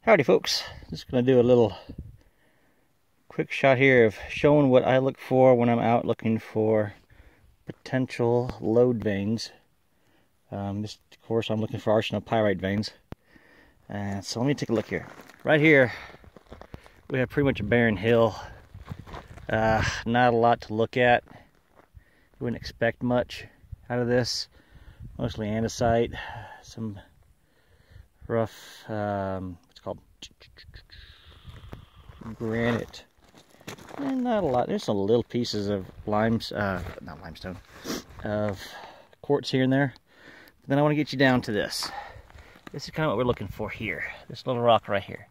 Howdy folks, just going to do a little quick shot here of showing what I look for when I'm out looking for potential lode veins. Of course I'm looking for arsenopyrite veins. So let me take a look here. Right here we have pretty much a barren hill. Not a lot to look at. You wouldn't expect much out of this. Mostly andesite, some rough, what's called granite, and not a lot. There's some little pieces of not limestone, of quartz here and there. But then I want to get you down to this. This is kind of what we're looking for here. This little rock right here,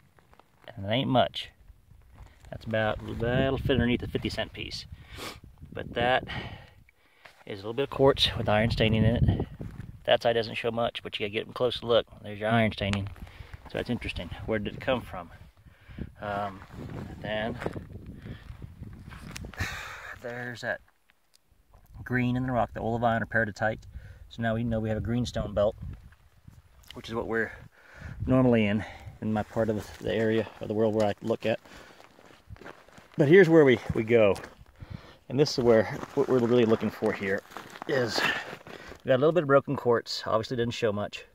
and it ain't much. That'll fit underneath a 50-cent piece. But that is a little bit of quartz with iron staining in it. That side doesn't show much, but you gotta get a close look. There's your iron staining. So that's interesting. Where did it come from? Then there's that green in the rock, the olivine or peridotite. So now we know we have a greenstone belt, which is what we're normally in my part of the area of the world where I look at. But here's where we go. And this is where what we're really looking for here is we got a little bit of broken quartz. Obviously didn't show much.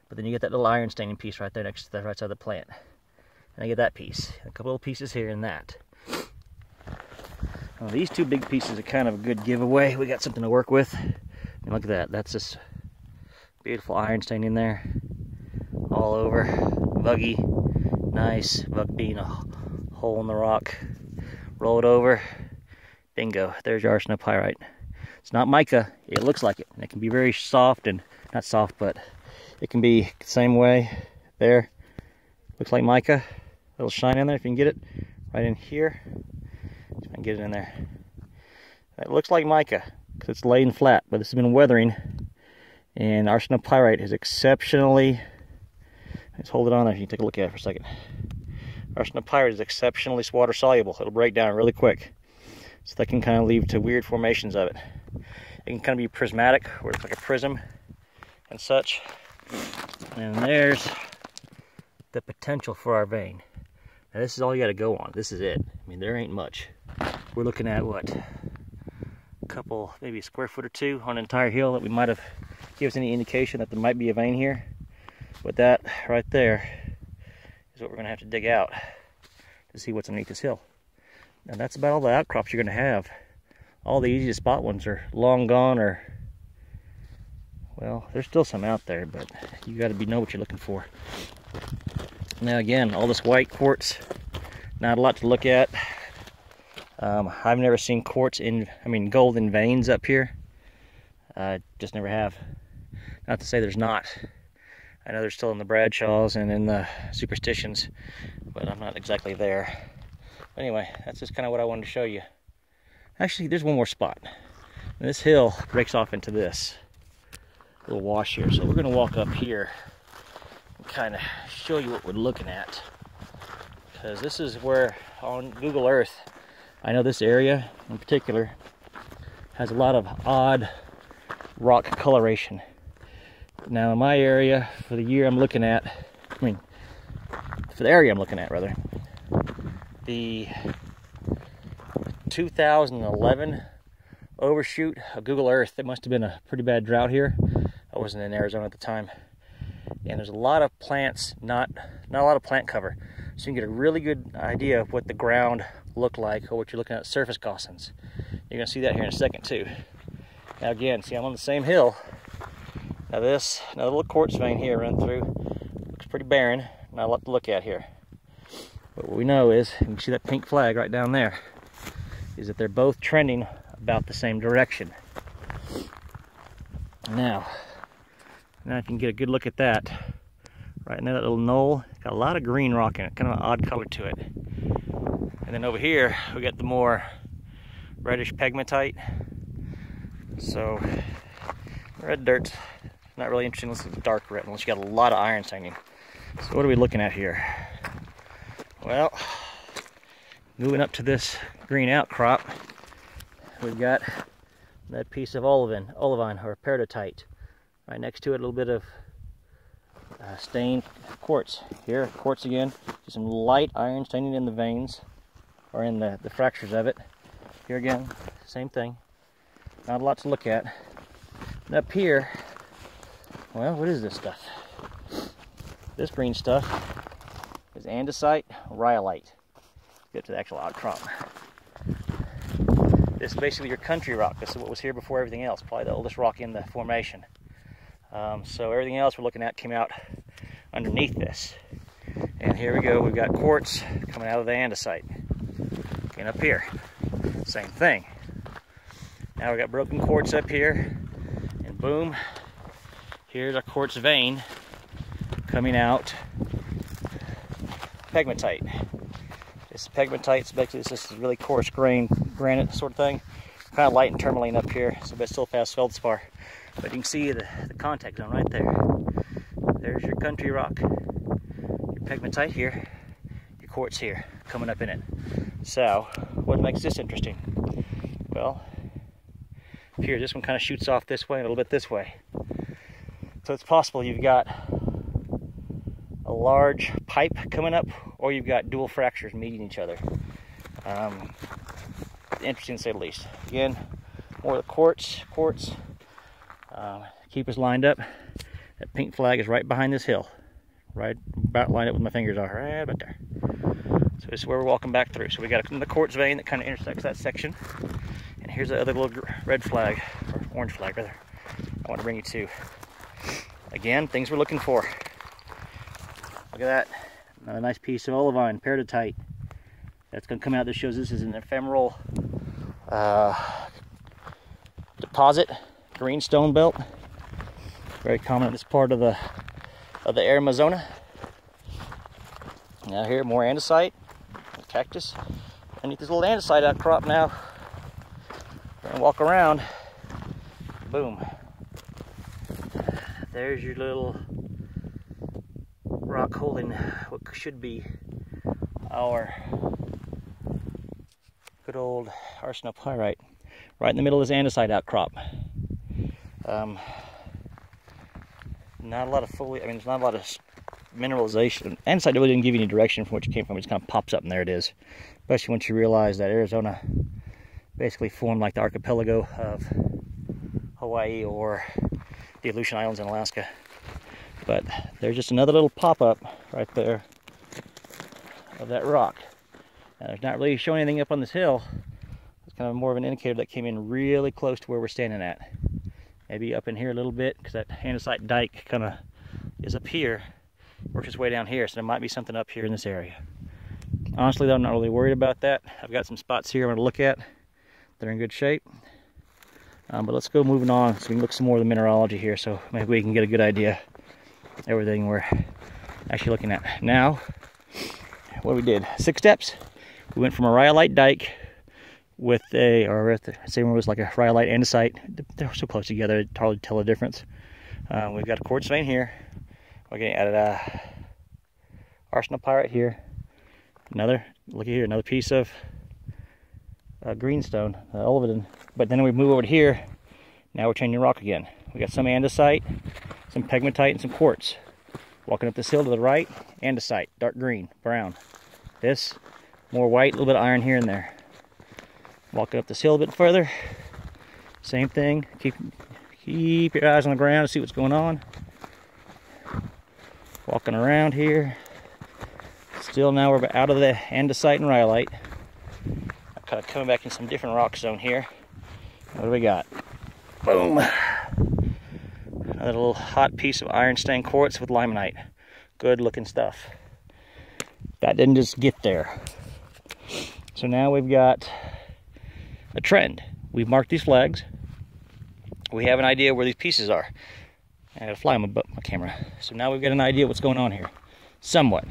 But then you get that little iron staining piece right there next to the right side of the plant. And I get that piece. A couple little pieces here and that. Well, these two big pieces are kind of a good giveaway. We got something to work with. And look at that. That's this beautiful iron staining there. All over. Vuggy. Nice. Vug being a hole in the rock. Roll it over. Bingo. There's your arsenopyrite. It's not mica. It looks like it. And it can be very soft and not soft, but it can be the same way. There. Looks like mica. A little shine in there if you can get it. Right in here. See if I can get it in there. It looks like mica because it's laying flat, but this has been weathering. And arsenopyrite is exceptionally, let's hold it on there. You can take a look at it for a second. Arsenopyrite is exceptionally water soluble. It'll break down really quick. So that can kind of lead to weird formations of it. It can kind of be prismatic, where it's like a prism and such. And there's the potential for our vein. Now this is all you got to go on. This is it. I mean, there ain't much. We're looking at what? A couple, maybe a square foot or two on an entire hill that we might have give us any indication that there might be a vein here. But that right there is what we're going to have to dig out to see what's underneath this hill. Now that's about all the outcrops you're going to have. All the easy to spot ones are long gone, or, well, there's still some out there, but you got to know what you're looking for. Now again, all this white quartz, not a lot to look at. I've never seen gold in veins up here. Just never have. Not to say there's not. I know they're still in the Bradshaws and in the superstitions, but I'm not exactly there. Anyway, that's just kind of what I wanted to show you. Actually, there's one more spot. And this hill breaks off into this little wash here. So we're going to walk up here and kind of show you what we're looking at. Because this is where, on Google Earth, I know this area in particular has a lot of odd rock coloration. Now in my area, for the year I'm looking at, for the area I'm looking at rather, the 2011 overshoot of Google Earth, there must have been a pretty bad drought here. I wasn't in Arizona at the time. And there's a lot of plants, not a lot of plant cover. So you can get a really good idea of what the ground looked like, or what you're looking at surface gaussins. You're gonna see that here in a second too. Now again, see, I'm on the same hill. Now this, another little quartz vein here run through. Looks pretty barren, not a lot to look at here. But what we know is, you can see that pink flag right down there, is that they're both trending about the same direction. Now you can get a good look at that. Right in that little knoll, got a lot of green rock in it, kind of an odd color to it. And then over here, we got the more reddish pegmatite. So, red dirt's not really interesting unless it's dark red, unless you got a lot of iron staining. So what are we looking at here? Well, moving up to this green outcrop, we've got that piece of olivine or peridotite. Right next to it, a little bit of stained quartz. Here, quartz again. Just some light iron staining in the veins, or in the fractures of it. Here again, same thing. Not a lot to look at. And up here, well, what is this stuff? This green stuff is andesite, rhyolite. Get to the actual outcrop. This is basically your country rock. This is what was here before everything else. Probably the oldest rock in the formation. So everything else we're looking at came out underneath this. And here we go. We've got quartz coming out of the andesite. And up here, same thing. Now we've got broken quartz up here, and boom, here's our quartz vein coming out. Pegmatite. This pegmatite is basically this is really coarse grain granite sort of thing. Kind of light and tourmaline up here, so but still fast feldspar. But you can see the contact zone right there. There's your country rock, your pegmatite here, your quartz here, coming up in it. So, what makes this interesting? Well, here, this one kind of shoots off this way and a little bit this way. So it's possible you've got a large pipe coming up, or you've got dual fractures meeting each other. Interesting to say the least. Again, more of the quartz. Keep us lined up. That pink flag is right behind this hill. Right about lined up with my fingers are, right about there. So this is where we're walking back through. So we got the quartz vein that kind of intersects that section. And here's the other little red flag, or orange flag rather, I want to bring you to. Again, things we're looking for. Look at that. Another nice piece of olivine, peridotite. That's going to come out. This shows this is an ephemeral deposit, green stone belt. Very common in this part of the Amazona. Now here, more andesite, cactus. Underneath this little andesite outcrop now. And walk around. Boom. There's your little rock holding what should be our good old arsenopyrite. Right in the middle of this andesite outcrop. Not a lot of foliage, there's not a lot of mineralization. Andesite really didn't give you any direction from which it came from. It just kind of pops up and there it is. Especially once you realize that Arizona basically formed like the archipelago of Hawaii or the Aleutian Islands in Alaska. But there's just another little pop-up right there of that rock. Now, there's not really showing anything up on this hill. It's kind of more of an indicator that came in really close to where we're standing at. Maybe up in here a little bit, because that andesite dike kind of is up here, works its way down here, so there might be something up here in this area. Honestly though, I'm not really worried about that. I've got some spots here I'm going to look at. They're in good shape. But let's go moving on so we can look some more of the mineralogy here, so maybe we can get a good idea of everything we're actually looking at. Now, what we did, 6 steps. We went from a rhyolite dike with a, or same one was like a rhyolite andesite. They're so close together, it's hard to tell the difference. We've got a quartz vein here. We're getting added a arsenopyrite here. Another, look at here, another piece of greenstone, olivine. But then we move over to here. Now we're changing rock again. We got some andesite, some pegmatite, and some quartz. Walking up this hill to the right, andesite, dark green, brown. This, more white, a little bit of iron here and there. Walking up this hill a bit further, same thing. Keep your eyes on the ground to see what's going on. Walking around here. Still now we're out of the andesite and rhyolite. I'm kind of coming back in some different rock zone here. What do we got? Boom! Another little hot piece of iron stained quartz with limonite. Good looking stuff. That didn't just get there. So now we've got a trend. We've marked these flags. We have an idea where these pieces are. I gotta fly my camera. So now we've got an idea what's going on here. Somewhat.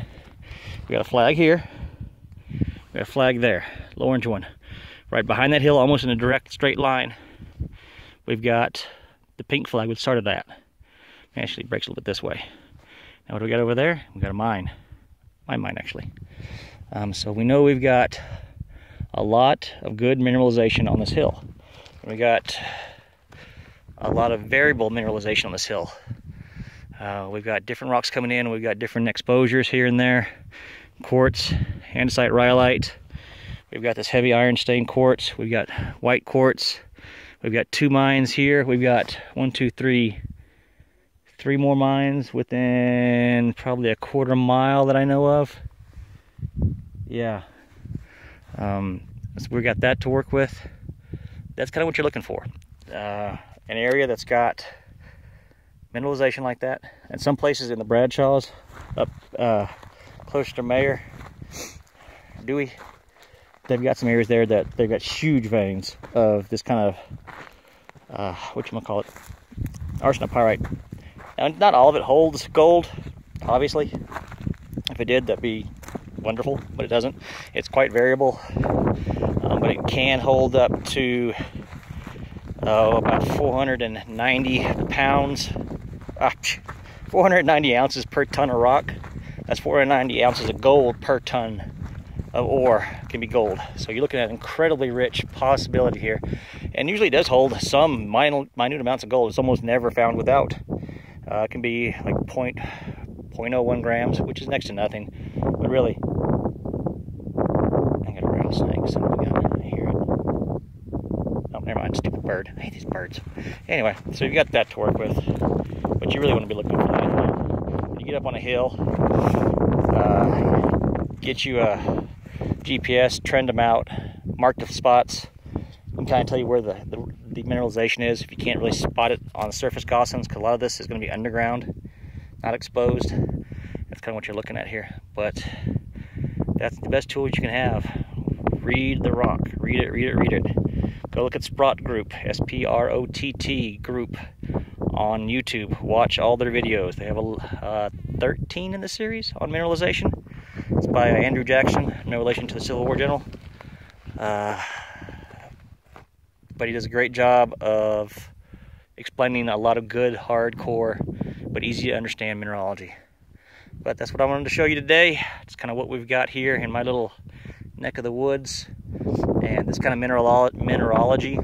We got a flag here. We got a flag there. The orange one. Right behind that hill, almost in a direct straight line. We've got the pink flag which started that. Actually breaks a little bit this way. Now what do we got over there? We got a mine. My mine actually. So we know we've got a lot of good mineralization on this hill. And we got a lot of variable mineralization on this hill. We've got different rocks coming in. We've got different exposures here and there. Quartz, andesite, rhyolite. We've got this heavy iron stained quartz. We've got white quartz. We've got 2 mines here. We've got 1, 2, 3, 3 more mines within probably a quarter mile that I know of. Yeah. So we got that to work with. That's kind of what you're looking for. An area that's got mineralization like that. And some places in the Bradshaws, up closer to Mayer, Dewey, they've got some areas there that they've got huge veins of this kind of, whatchamacallit, arsenopyrite. Now, not all of it holds gold, obviously. If it did, that'd be wonderful, but it doesn't. It's quite variable, but it can hold up to about 490 pounds, 490 ounces per ton of rock. That's 490 ounces of gold per ton of ore can be gold. So you're looking at incredibly rich possibility here, and usually it does hold some minute amounts of gold. It's almost never found without. It can be like 0.01 grams, which is next to nothing, but really, I got a rattlesnake, so we got hear it. Oh, never mind, stupid bird. I hate these birds. Anyway, so you got that to work with, but you really want to be looking for that. When you get up on a hill, get you a GPS, trend them out, mark the spots, and kind of tell you where the mineralization is if you can't really spot it on the surface gaussons, because a lot of this is going to be underground, not exposed. That's kind of what you're looking at here. But that's the best tool you can have. Read the rock. Read it, read it, read it. Go look at Sprott Group, S-P-R-O-T-T Group on YouTube. Watch all their videos. They have 13 in the series on mineralization. It's by Andrew Jackson, no relation to the Civil War general. But he does a great job of explaining a lot of good, hardcore, but easy to understand mineralogy. But that's what I wanted to show you today. It's kind of what we've got here in my little neck of the woods, and this kind of mineralogy.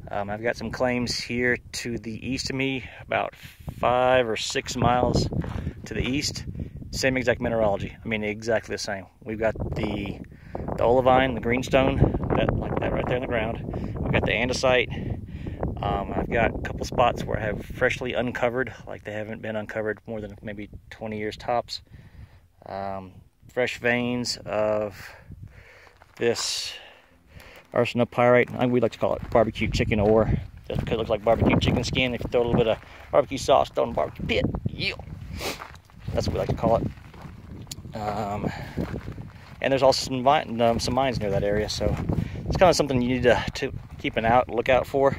I've got some claims here to the east of me, about 5 or 6 miles to the east. Same exact mineralogy. I mean, exactly the same. We've got the olivine, the greenstone, like that right there in the ground. We've got the andesite. I've got a couple spots where I have freshly uncovered, like they haven't been uncovered more than maybe 20 years tops. Fresh veins of this arsenopyrite. We like to call it barbecue chicken ore, just because it looks like barbecue chicken skin. If you throw a little bit of barbecue sauce, throw in a barbecue pit. Yeah. That's what we like to call it. And there's also some mines near that area, so it's kind of something you need to keep an lookout for.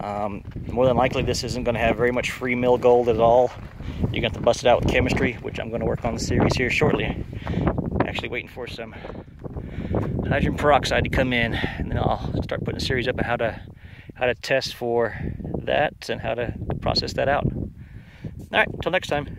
More than likely, this isn't going to have very much free mill gold at all. You're going to have to bust it out with chemistry, which I'm going to work on the series here shortly. Actually waiting for some hydrogen peroxide to come in, and then I'll start putting a series up on how to test for that and how to process that out. All right, until next time.